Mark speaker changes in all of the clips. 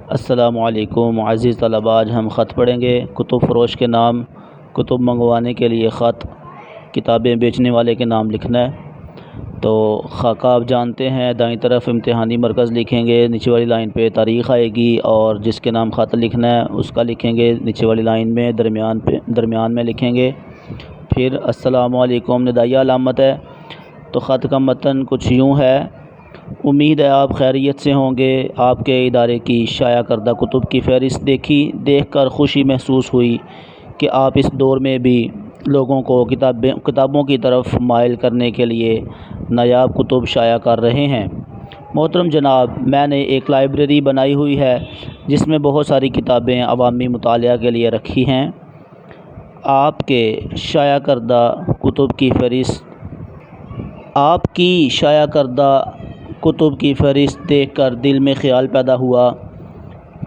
Speaker 1: السلام علیکم عزیز طلباء، آج ہم خط پڑھیں گے۔ کتب فروش کے نام، کتب منگوانے کے لیے خط، کتابیں بیچنے والے کے نام لکھنا ہے۔ تو خاکہ آپ جانتے ہیں، دائیں طرف امتحانی مرکز لکھیں گے، نیچے والی لائن پہ تاریخ آئے گی اور جس کے نام خط لکھنا ہے اس کا لکھیں گے نیچے والی لائن میں، درمیان میں لکھیں گے۔ پھر السلام علیکم ندائیہ علامت ہے۔ تو خط کا متن کچھ یوں ہے: امید ہے آپ خیریت سے ہوں گے۔ آپ کے ادارے کی شائع کردہ کتب کی فہرست دیکھ کر خوشی محسوس ہوئی کہ آپ اس دور میں بھی لوگوں کو کتابوں کی طرف مائل کرنے کے لیے نایاب کتب شائع کر رہے ہیں۔ محترم جناب، میں نے ایک لائبریری بنائی ہوئی ہے جس میں بہت ساری کتابیں عوامی مطالعہ کے لیے رکھی ہیں۔ آپ کی شائع کردہ کتب کی فہرست دیکھ کر دل میں خیال پیدا ہوا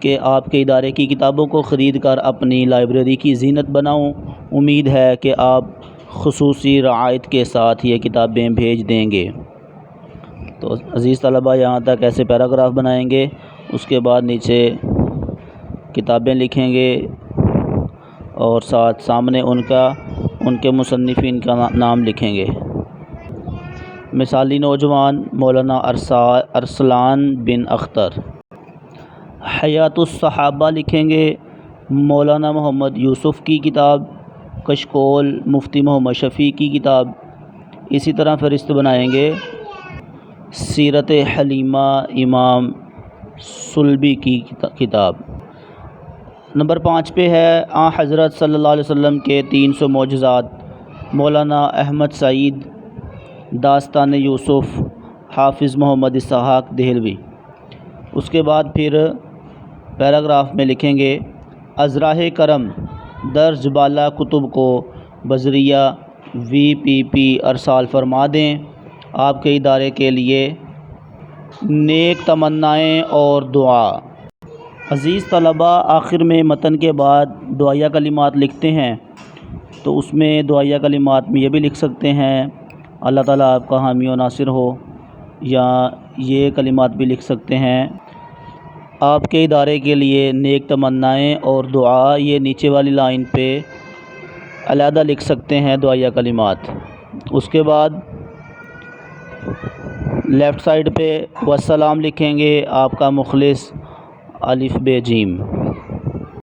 Speaker 1: کہ آپ کے ادارے کی کتابوں کو خرید کر اپنی لائبریری کی زینت بناؤں۔ امید ہے کہ آپ خصوصی رعایت کے ساتھ یہ کتابیں بھیج دیں گے۔ تو عزیز طلباء، یہاں تک ایسے پیراگراف بنائیں گے، اس کے بعد نیچے کتابیں لکھیں گے اور سامنے ان کے مصنفین کا نام لکھیں گے۔ مثالی نوجوان مولانا ارسلان بن اختر۔ حیات الصحابہ لکھیں گے مولانا محمد یوسف کی کتاب، کشکول مفتی محمد شفیع کی کتاب۔ اسی طرح فہرست بنائیں گے سیرت حلیمہ امام سلبی کی کتاب۔ نمبر 5 پہ ہے حضرت صلی اللہ علیہ وسلم کے 300 معجزات، مولانا احمد سعید، داستان یوسف، حافظ محمد اسحاق دہلوی۔ اس کے بعد پھر پیراگراف میں لکھیں گے: ازراہ کرم درج بالا کتب کو بذریعہ VPP ارسال فرما دیں۔ آپ کے ادارے کے لیے نیک تمنائیں اور دعا۔ عزیز طلباء، آخر میں متن کے بعد دعائیہ کلمات لکھتے ہیں، تو اس میں دعائیہ کلمات میں یہ بھی لکھ سکتے ہیں: اللہ تعالیٰ آپ کا حامی و ناصر ہو، یا یہ کلمات بھی لکھ سکتے ہیں: آپ کے ادارے کے لیے نیک تمنائیں اور دعا۔ یہ نیچے والی لائن پہ علیحدہ لکھ سکتے ہیں دعائیہ کلمات۔ اس کے بعد لیفٹ سائڈ پہ والسلام لکھیں گے: آپ کا مخلص ا ب ج۔